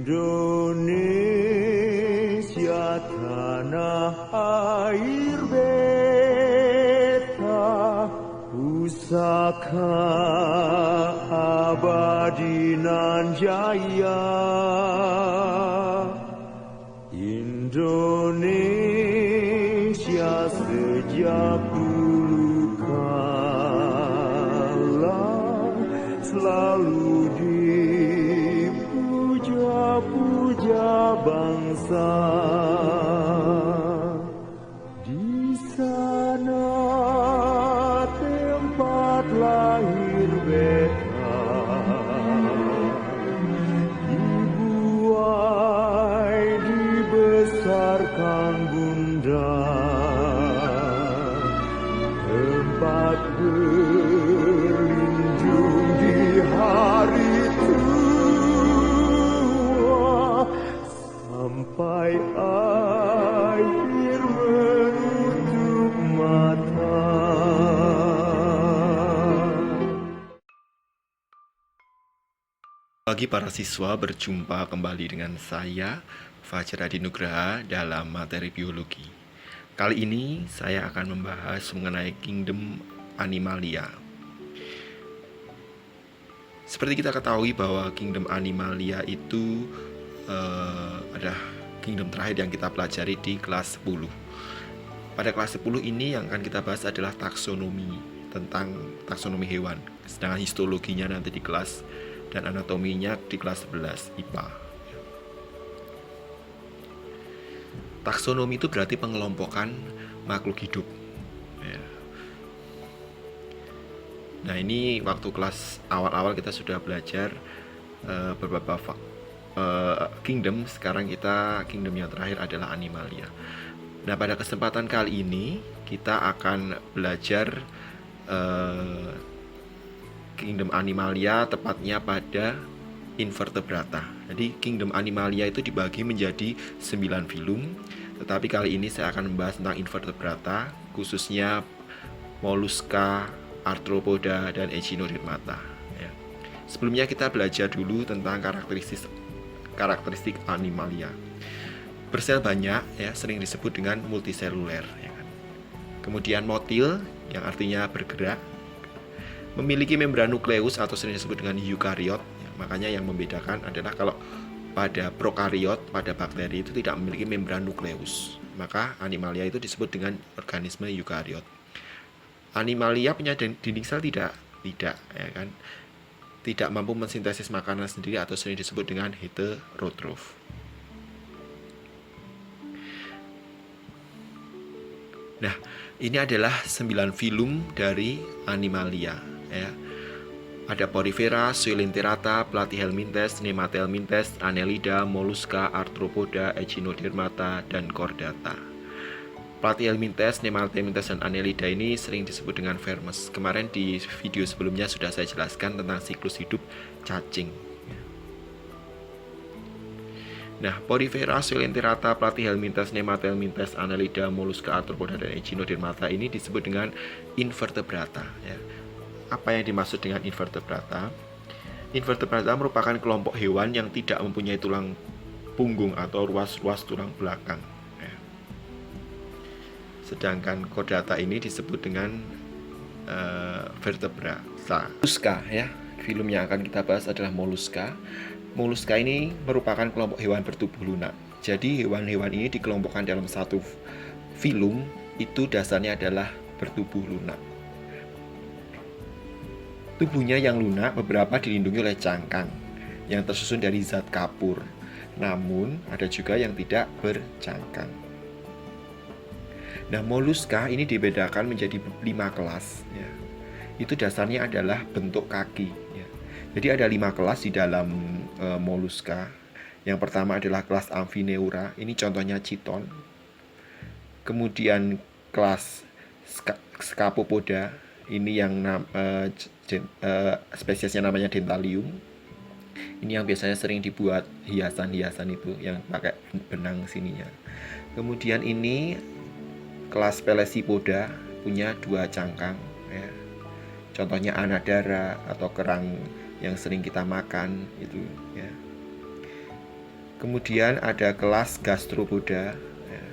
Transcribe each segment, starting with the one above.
Indonesia tanah air beta, pusaka abadi nan jaya. Indonesia sejak dulu kala selalu dipuja-puja bangsa. Di sana tempat lahir beta, dibuai dibesarkan bunda, tempat berlindung di hari tua, sampai akhir menutup mata. Bagi para siswa, berjumpa kembali dengan saya, Fajar Adi Nugraha, dalam materi biologi. Kali ini saya akan membahas mengenai Kingdom Animalia. Seperti kita ketahui bahwa Kingdom Animalia itu adalah kingdom terakhir yang kita pelajari di kelas 10. Pada kelas 10 ini yang akan kita bahas adalah taksonomi, tentang taksonomi hewan. Sedangkan histologinya nanti di kelas, dan anatominya di kelas 11 IPA. Taksonomi itu berarti pengelompokan makhluk hidup. Nah, ini waktu kelas awal-awal kita sudah belajar beberapa kingdom. Sekarang kingdom yang terakhir adalah Animalia. Nah, pada kesempatan kali ini kita akan belajar Kingdom Animalia, tepatnya pada invertebrata. Jadi Kingdom Animalia itu dibagi menjadi 9 filum, tetapi kali ini saya akan membahas tentang invertebrata, khususnya Mollusca, Arthropoda, dan Echinodermata. Sebelumnya kita belajar dulu tentang karakteristik Animalia. Bersel banyak, sering disebut dengan multiseluler. Kemudian motil, yang artinya bergerak, memiliki membran nukleus atau sering disebut dengan eukariot. Makanya yang membedakan adalah kalau pada prokariot, pada bakteri itu tidak memiliki membran nukleus. Maka Animalia itu disebut dengan organisme eukariot. Animalia punya dinding sel tidak, tidak mampu mensintesis makanan sendiri atau sering disebut dengan heterotrof. Nah, ini adalah 9 filum dari Animalia. Ada Porifera, Coelenterata, Platyhelminthes, Nematelminthes, Annelida, Mollusca, Arthropoda, Echinodermata, dan Chordata. Platyhelminthes, Nematelminthes, dan Annelida ini sering disebut dengan vermes. Kemarin di video sebelumnya sudah saya jelaskan tentang siklus hidup cacing. Nah, Porifera, Coelenterata, Platyhelminthes, Nematelminthes, Annelida, Mollusca, Arthropoda, dan Echinodermata ini disebut dengan invertebrata. Apa yang dimaksud dengan invertebrata? Invertebrata merupakan kelompok hewan yang tidak mempunyai tulang punggung atau ruas-ruas tulang belakang. Sedangkan chordata ini disebut dengan vertebrata. Mollusca, filum yang akan kita bahas adalah Mollusca. Mollusca ini merupakan kelompok hewan bertubuh lunak. Jadi hewan-hewan ini dikelompokkan dalam satu filum, itu dasarnya adalah bertubuh lunak. Tubuhnya yang lunak beberapa dilindungi oleh cangkang yang tersusun dari zat kapur. Namun ada juga yang tidak bercangkang. Nah, Mollusca ini dibedakan menjadi 5 kelas. Itu dasarnya adalah bentuk kaki. Jadi ada 5 kelas di dalam Mollusca. Yang pertama adalah kelas Amphineura. Ini contohnya chiton. Kemudian kelas Scapopoda. Ini yang spesiesnya namanya Dentalium. Ini yang biasanya sering dibuat hiasan-hiasan itu, yang pakai benang sininya. Kemudian ini kelas Pelesipoda, punya 2 cangkang. Contohnya Anadara atau kerang yang sering kita makan itu. Kemudian ada kelas Gastropoda. Ya.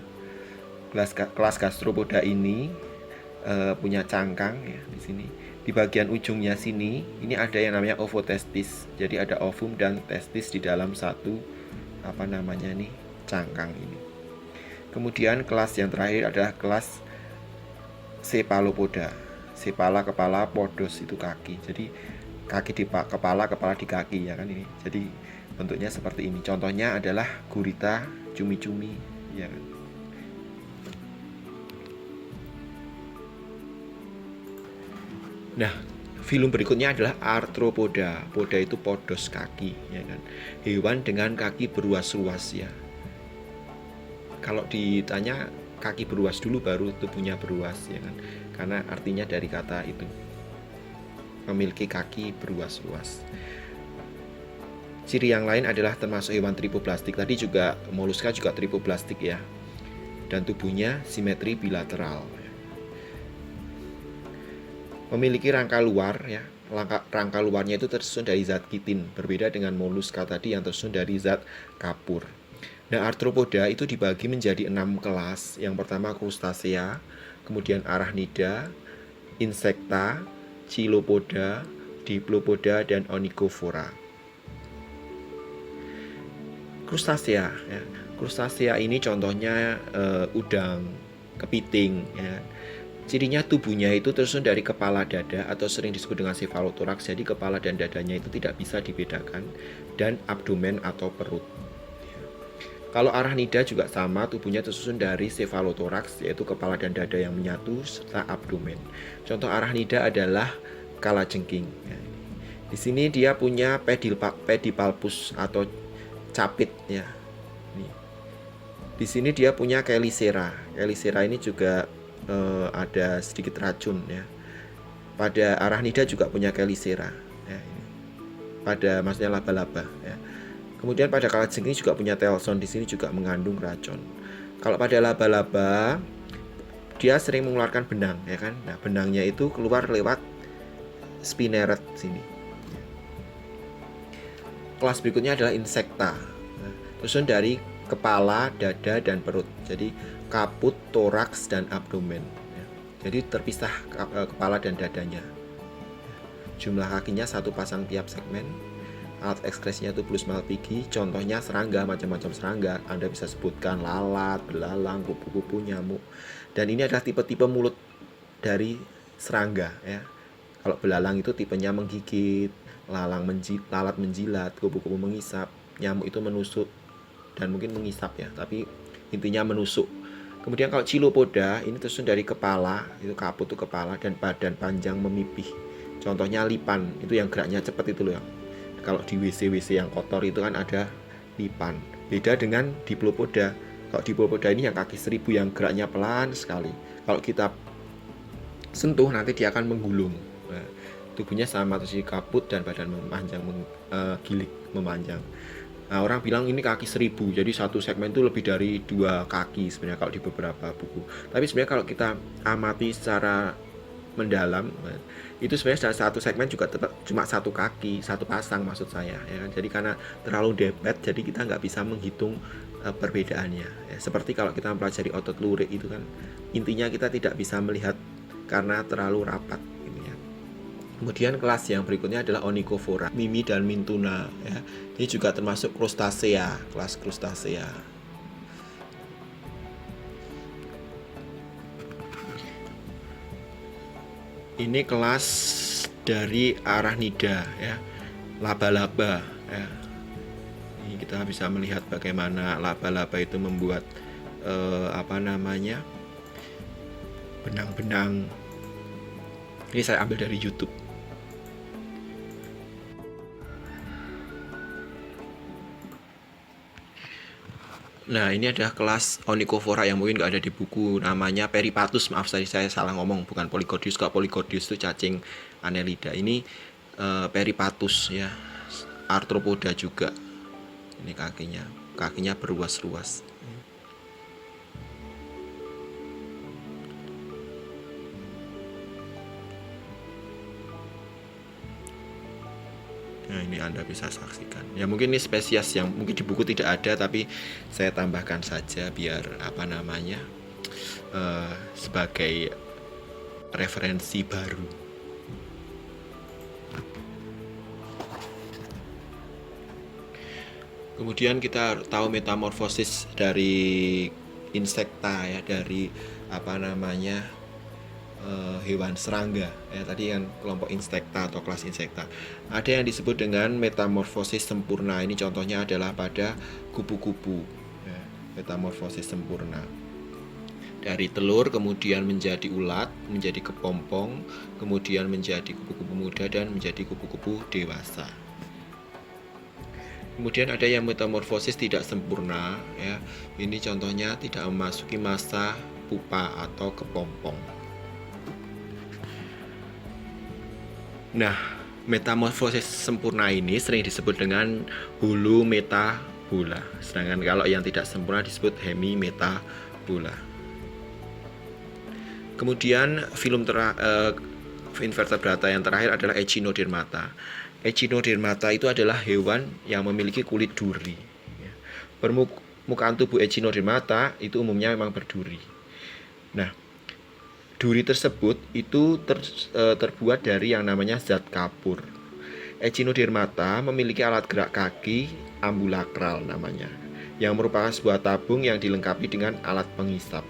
Kelas Gastropoda ini punya cangkang ya di sini. Di bagian ujungnya sini ini ada yang namanya ovotestis. Jadi ada ovum dan testis di dalam satu cangkang ini. Kemudian kelas yang terakhir adalah kelas Cephalopoda. Cephala kepala, podos itu kaki. Jadi kaki di kepala, kepala di kaki ya kan ini. Jadi bentuknya seperti ini. Contohnya adalah gurita, cumi-cumi ya kan. Nah, filum berikutnya adalah Arthropoda. Poda itu podos kaki ya kan. Hewan dengan kaki beruas-ruas ya. Kalau ditanya kaki beruas dulu baru tubuhnya beruas ya kan. Karena artinya dari kata itu, memiliki kaki beruas-ruas. Ciri yang lain adalah termasuk hewan tripoblastik. Tadi juga moluska juga tripoblastik ya. Dan tubuhnya simetri bilateral. Memiliki rangka luar ya. Rangka luarnya itu tersusun dari zat kitin, berbeda dengan moluska tadi yang tersusun dari zat kapur. Nah, arthropoda itu dibagi menjadi 6 kelas. Yang pertama krustasea, kemudian arachnida, insekta, chilopoda, diplopoda, dan onychofora. Krustasea ya. Krustasea ini contohnya udang, kepiting ya. Cirinya tubuhnya itu tersusun dari kepala dada atau sering disebut dengan cephalothorax. Jadi kepala dan dadanya itu tidak bisa dibedakan, dan abdomen atau perut. Kalau arachnida juga sama, tubuhnya tersusun dari cephalothorax, yaitu kepala dan dada yang menyatu serta abdomen. Contoh arachnida adalah kalajengking. Di sini dia punya pedipalpus atau capit ya. Di sini dia punya chelicera. Chelicera ini juga ada sedikit racun ya. Pada arachnida juga punya chelicera ya. Pada maksudnya laba-laba ya. Kemudian pada kalajengking juga punya telson, di sini juga mengandung racun. Kalau pada laba-laba dia sering mengeluarkan benang ya kan. Nah, benangnya itu keluar lewat spinneret sini. Kelas berikutnya adalah insekta. Tersusun dari kepala, dada, dan perut. Jadi kaput, toraks, dan abdomen. Jadi terpisah kepala dan dadanya. Jumlah kakinya satu pasang tiap segmen. Alat ekskresinya tubulus Malpighi. Contohnya serangga, macam-macam serangga. Anda bisa sebutkan lalat, belalang, kupu-kupu, nyamuk. Dan ini adalah tipe-tipe mulut dari serangga ya. Kalau belalang itu tipenya menggigit, lalat menjilat, kupu-kupu mengisap, nyamuk itu menusuk dan mungkin mengisap ya, tapi intinya menusuk. Kemudian kalau chilopoda ini tersusun dari kepala, itu kaput itu kepala, dan badan panjang memipih. Contohnya lipan, itu yang geraknya cepat itu loh ya. Kalau di WC yang kotor itu kan ada lipan. Beda dengan diplopoda. Kalau diplopoda ini yang kaki 1000 yang geraknya pelan sekali. Kalau kita sentuh nanti dia akan menggulung. Nah, tubuhnya sama, terus kaput dan badan memanjang, gilik memanjang. Nah, orang bilang ini kaki 1000, jadi satu segmen itu lebih dari 2 kaki sebenarnya kalau di beberapa buku. Tapi sebenarnya kalau kita amati secara mendalam, itu sebenarnya satu segmen juga tetap cuma 1 kaki, 1 pasang maksud saya ya kan. Jadi karena terlalu debet, jadi kita nggak bisa menghitung perbedaannya ya. Seperti kalau kita mempelajari otot lurik itu kan, intinya kita tidak bisa melihat karena terlalu rapat gitu ya. Kemudian kelas yang berikutnya adalah Onychofora, Mimi dan Mintuna ya. Ini juga termasuk krustasea, kelas krustasea. Ini kelas dari arachnida ya, laba-laba ya. Ini kita bisa melihat bagaimana laba-laba itu membuat benang-benang. Ini saya ambil dari YouTube. Nah, ini adalah kelas Onychofora yang mungkin nggak ada di buku, namanya Peripatus. Maaf tadi saya salah ngomong, bukan Polygodus. Kalau Polygodus itu cacing Annelida. Ini Peripatus ya. Arthropoda juga. Ini kakinya beruas-ruas. Nah, ini Anda bisa saksikan. Ya mungkin ini spesies yang mungkin di buku tidak ada, tapi saya tambahkan saja biar apa namanya sebagai referensi baru. Kemudian kita tahu metamorfosis dari insekta ya, dari apa namanya hewan serangga ya, tadi kan kelompok insekta atau kelas insekta. Ada yang disebut dengan metamorfosis sempurna. Ini contohnya adalah pada kupu-kupu ya, metamorfosis sempurna. Dari telur kemudian menjadi ulat, menjadi kepompong, kemudian menjadi kupu-kupu muda dan menjadi kupu-kupu dewasa. Kemudian ada yang metamorfosis tidak sempurna ya. Ini contohnya tidak memasuki masa pupa atau kepompong. Nah, metamorfosis sempurna ini sering disebut dengan hulu metabola. Sedangkan kalau yang tidak sempurna disebut hemimetabola. Kemudian invertebrata yang terakhir adalah Echinodermata. Echinodermata itu adalah hewan yang memiliki kulit duri. Permukaan tubuh Echinodermata itu umumnya memang berduri. Nah, duri tersebut itu terbuat dari yang namanya zat kapur. Echinodermata memiliki alat gerak kaki ambulakral namanya, yang merupakan sebuah tabung yang dilengkapi dengan alat pengisap.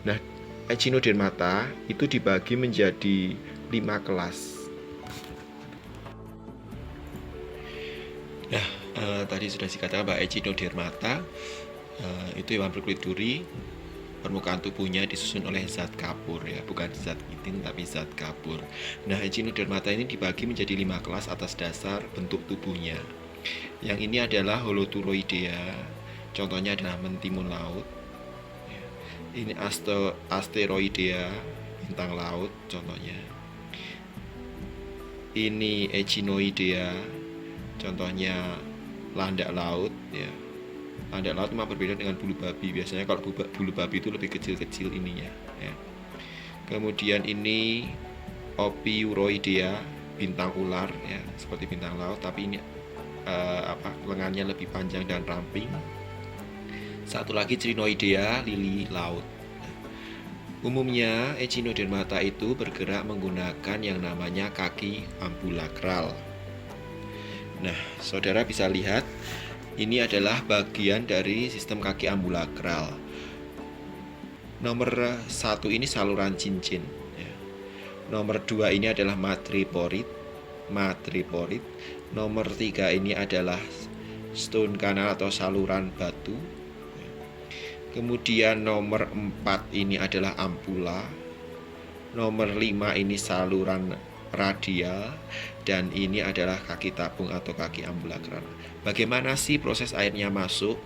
Nah, Echinodermata itu dibagi menjadi 5 kelas. Nah, tadi sudah dikatakan bahwa Echinodermata itu hewan berkulit duri. Permukaan tubuhnya disusun oleh zat kapur ya, bukan zat kitin tapi zat kapur. Nah, Echinodermata ini dibagi menjadi 5 kelas atas dasar bentuk tubuhnya. Yang ini adalah Holoturoidea, contohnya adalah mentimun laut. Ini Asteroidea, bintang laut contohnya. Ini Echinoidea, contohnya landak laut ya. Landak laut memang berbeda dengan bulu babi. Biasanya kalau bulu babi itu lebih kecil-kecil ininya ya. Kemudian ini Ophiuroidea, bintang ular ya, seperti bintang laut tapi ini lengannya lebih panjang dan ramping. Satu lagi Crinoidea, lili laut. Umumnya Echinodermata itu bergerak menggunakan yang namanya kaki ambulakral. Nah, saudara bisa lihat ini adalah bagian dari sistem kaki ambulakral. Nomor 1 ini saluran cincin ya. Nomor 2 ini adalah matriporid. Nomor 3 ini adalah stone canal atau saluran batu. Kemudian nomor 4 ini adalah ampula. Nomor 5 ini saluran radial. Dan ini adalah kaki tabung atau kaki ambulakral. Bagaimana sih proses airnya masuk?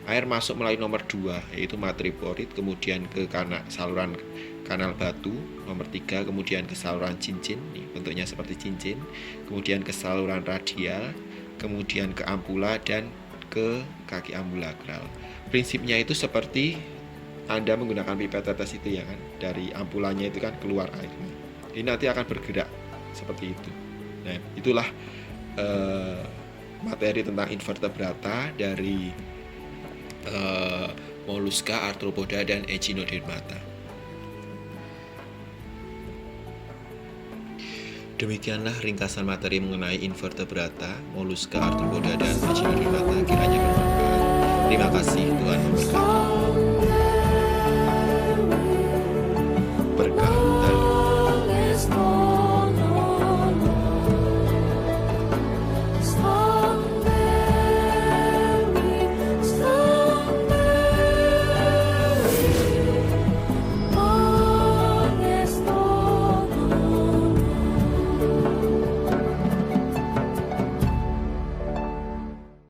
Air masuk melalui nomor 2 yaitu matriporid, kemudian ke saluran kanal batu nomor 3, kemudian ke saluran cincin, nih, bentuknya seperti cincin, kemudian ke saluran radial, kemudian ke ampula dan ke kaki ambulakral. Prinsipnya itu seperti Anda menggunakan pipet tetes itu ya kan, dari ampulanya itu kan keluar air. Ini nanti akan bergerak seperti itu. Nah, itulah materi tentang invertebrata dari Mollusca, Arthropoda, dan Echinodermata. Demikianlah ringkasan materi mengenai invertebrata, Mollusca, Arthropoda, dan Echinodermata. Kiranya bermanfaat. Terima kasih, Tuhan memberkati.